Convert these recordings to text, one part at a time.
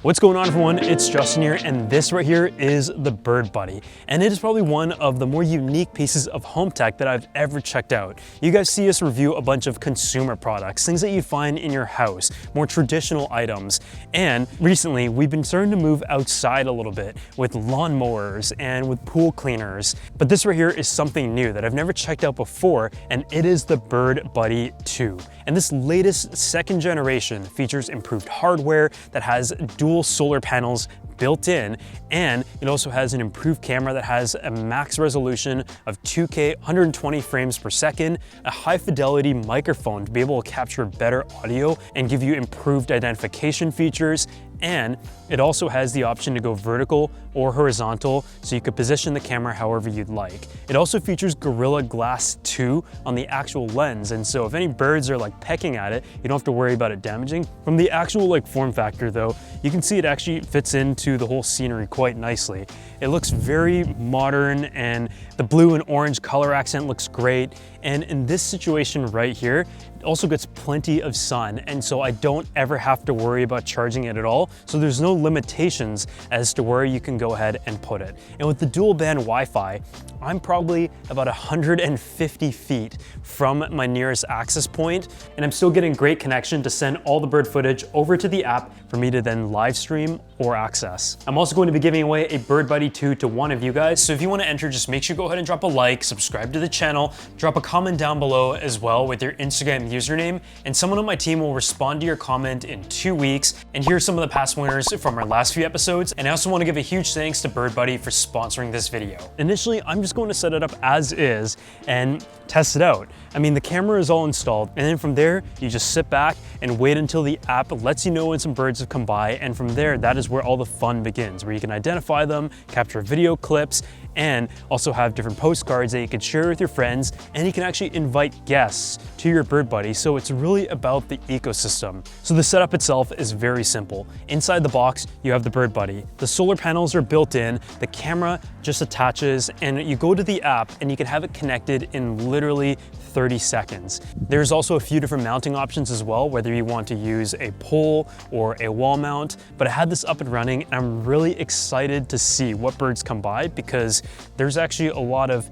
What's going on, everyone? It's Justin here, and this right here is the Birdbuddy. And it is probably one of the more unique pieces of home tech that I've ever checked out. You guys see us review a bunch of consumer products, things that you find in your house, more traditional items. And recently, we've been starting to move outside a little bit with lawnmowers and with pool cleaners. But this right here is something new that I've never checked out before, and it is the Birdbuddy 2. And this latest second generation features improved hardware that has dual solar panels built in, and it also has an improved camera that has a max resolution of 2K 120 frames per second, a high fidelity microphone to be able to capture better audio and give you improved identification features, and it also has the option to go vertical or horizontal, so you could position the camera however you'd like. It also features Gorilla Glass 2 on the actual lens, and so if any birds are like pecking at it, you don't have to worry about it damaging. From the actual form factor though, you can see it actually fits into the whole scenery quite nicely. It looks very modern, and the blue and orange color accent looks great. And in this situation right here, it also gets plenty of sun, and so I don't ever have to worry about charging it at all. So there's no limitations as to where you can go ahead and put it. And with the dual band Wi-Fi, I'm probably about 150 feet from my nearest access point, and I'm still getting great connection to send all the bird footage over to the app for me to then live stream or access. I'm also going to be giving away a Birdbuddy 2 to one of you guys, so if you want to enter, just make sure you go ahead and drop a like, subscribe to the channel, drop a comment down below as well with your Instagram username, and someone on my team will respond to your comment in 2 weeks. And here are some of the past winners from our last few episodes, and I also want to give a huge thanks to Birdbuddy for sponsoring this video. Initially, I'm just going to set it up as is and test it out. I mean, the camera is all installed, and then from there, you just sit back and wait until the app lets you know when some birds have come by, and from there, that is where all the fun begins, where you can identify them, capture video clips, and also have different postcards that you can share with your friends, and you can actually invite guests to your Birdbuddy, so it's really about the ecosystem. So the setup itself is very simple. Inside the box, you have the Birdbuddy. The solar panels are built in, the camera just attaches, and you go to the app and you can have it connected in literally 30 seconds. There's also a few different mounting options as well, whether you want to use a pole or a wall mount, but I had this up and running, and I'm really excited to see what birds come by, because there's actually a lot of,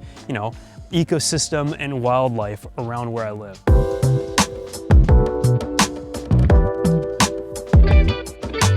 ecosystem and wildlife around where I live.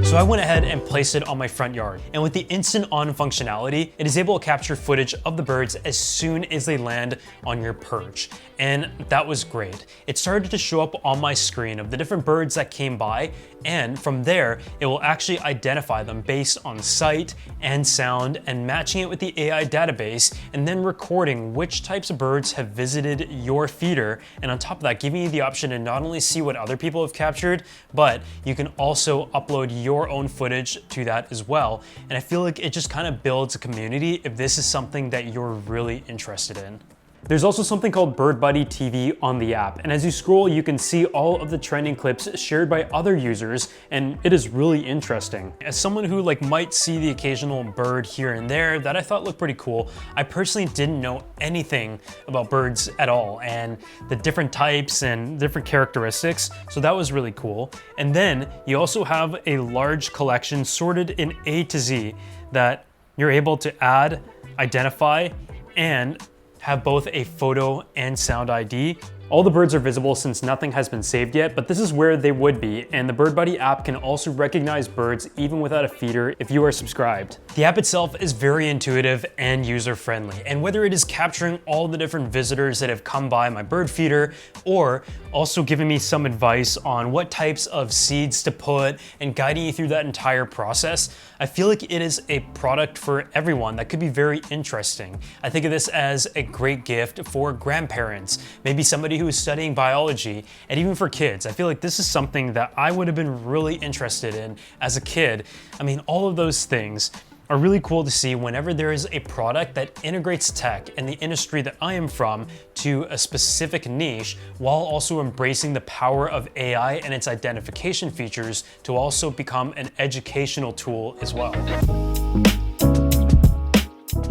So I went ahead and placed it on my front yard, and with the instant on functionality, it is able to capture footage of the birds as soon as they land on your perch. And that was great. It started to show up on my screen of the different birds that came by, and from there, it will actually identify them based on sight and sound, and matching it with the AI database, and then recording which types of birds have visited your feeder, and on top of that, giving you the option to not only see what other people have captured, but you can also upload your own footage to that as well. And I feel like it just kind of builds a community if this is something that you're really interested in. There's also something called Birdbuddy TV on the app, and as you scroll, you can see all of the trending clips shared by other users, and it is really interesting. As someone who might see the occasional bird here and there that I thought looked pretty cool, I personally didn't know anything about birds at all, and the different types and different characteristics, so that was really cool. And then you also have a large collection sorted in A to Z that you're able to add, identify, and have both a photo and sound ID. All the birds are visible since nothing has been saved yet, but this is where they would be, and the Birdbuddy app can also recognize birds even without a feeder if you are subscribed. The app itself is very intuitive and user-friendly, and whether it is capturing all the different visitors that have come by my bird feeder, or also giving me some advice on what types of seeds to put and guiding you through that entire process, I feel like it is a product for everyone that could be very interesting. I think of this as a great gift for grandparents, maybe somebody who is studying biology, and even for kids. I feel like this is something that I would have been really interested in as a kid. I mean, all of those things are really cool to see whenever there is a product that integrates tech and the industry that I am from to a specific niche, while also embracing the power of AI and its identification features to also become an educational tool as well.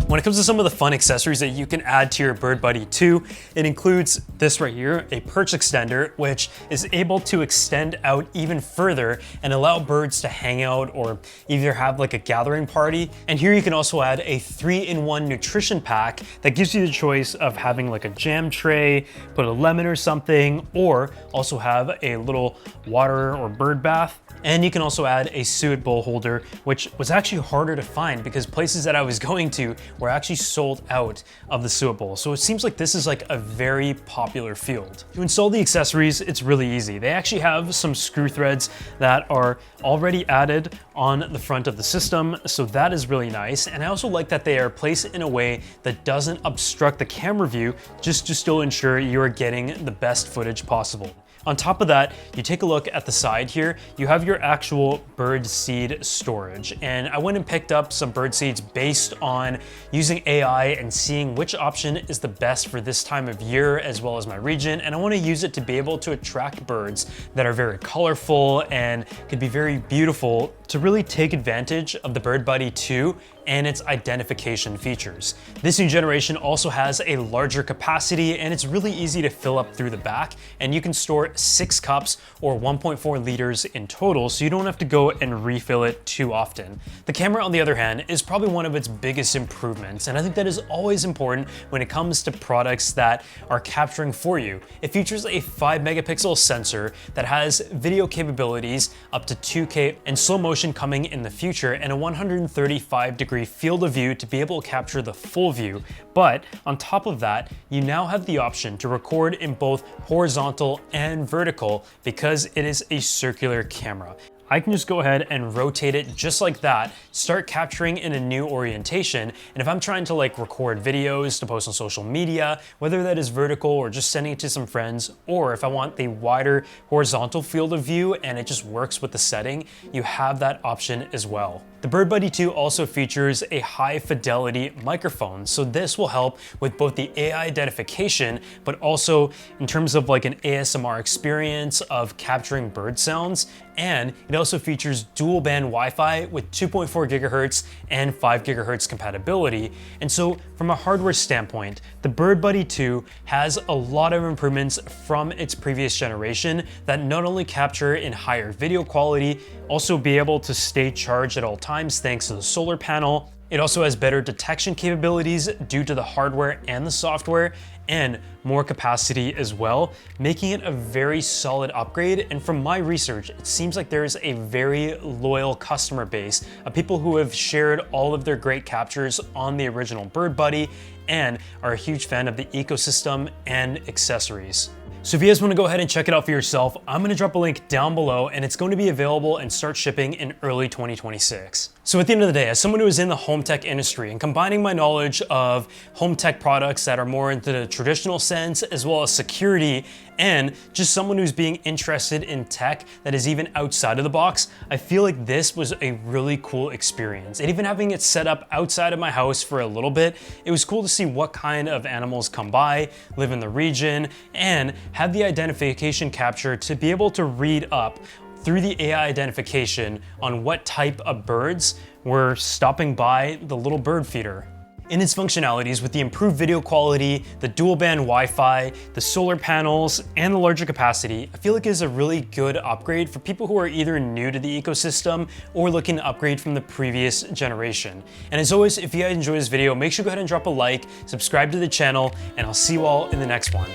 When it comes to some of the fun accessories that you can add to your Birdbuddy 2, it includes this right here, a perch extender, which is able to extend out even further and allow birds to hang out or either have like a gathering party. And here you can also add a 3-in-1 nutrition pack that gives you the choice of having like a jam tray, put a lemon or something, or also have a little water or bird bath. And you can also add a suet bowl holder, which was actually harder to find because places that I was going to were actually sold out of the suet bowl. So it seems like this is like a very popular field. To install the accessories, it's really easy. They actually have some screw threads that are already added on the front of the system, so that is really nice. And I also like that they are placed in a way that doesn't obstruct the camera view, just to still ensure you are getting the best footage possible. On top of that, you take a look at the side here, you have your actual bird seed storage. And I went and picked up some bird seeds based on using AI and seeing which option is the best for this time of year as well as my region. And I want to use it to be able to attract birds that are very colorful and could be very beautiful to really take advantage of the Birdbuddy 2 and its identification features. This new generation also has a larger capacity and it's really easy to fill up through the back, and you can store 6 cups or 1.4 liters in total, so you don't have to go and refill it too often. The camera, on the other hand, is probably one of its biggest improvements, and I think that is always important when it comes to products that are capturing for you. It features a 5 megapixel sensor that has video capabilities up to 2K and slow motion coming in the future, and a 135-degree field of view to be able to capture the full view. But on top of that, you now have the option to record in both horizontal and vertical because it is a circular camera. I can just go ahead and rotate it just like that, start capturing in a new orientation. And if I'm trying to like record videos to post on social media, whether that is vertical or just sending it to some friends, or if I want the wider horizontal field of view and it just works with the setting, you have that option as well. The Birdbuddy 2 also features a high fidelity microphone, so this will help with both the AI identification, but also in terms of like an ASMR experience of capturing bird sounds. And it also features dual band Wi-Fi with 2.4 gigahertz and 5 gigahertz compatibility. And so from a hardware standpoint, the Birdbuddy 2 has a lot of improvements from its previous generation that not only capture in higher video quality, also be able to stay charged at all times thanks to the solar panel. It also has better detection capabilities due to the hardware and the software, and more capacity as well, making it a very solid upgrade. And from my research, it seems like there is a very loyal customer base of people who have shared all of their great captures on the original Birdbuddy and are a huge fan of the ecosystem and accessories. So if you guys want to go ahead and check it out for yourself, I'm going to drop a link down below, and it's going to be available and start shipping in early 2026. So at the end of the day, as someone who is in the home tech industry and combining my knowledge of home tech products that are more into the traditional sense, as well as security, and just someone who's being interested in tech that is even outside of the box, I feel like this was a really cool experience. And even having it set up outside of my house for a little bit, it was cool to see what kind of animals come by, live in the region, and have the identification capture to be able to read up through the AI identification on what type of birds were stopping by the little bird feeder. In its functionalities, with the improved video quality, the dual band Wi-Fi, the solar panels, and the larger capacity, I feel like it is a really good upgrade for people who are either new to the ecosystem or looking to upgrade from the previous generation. And as always, if you guys enjoyed this video, make sure to go ahead and drop a like, subscribe to the channel, and I'll see you all in the next one.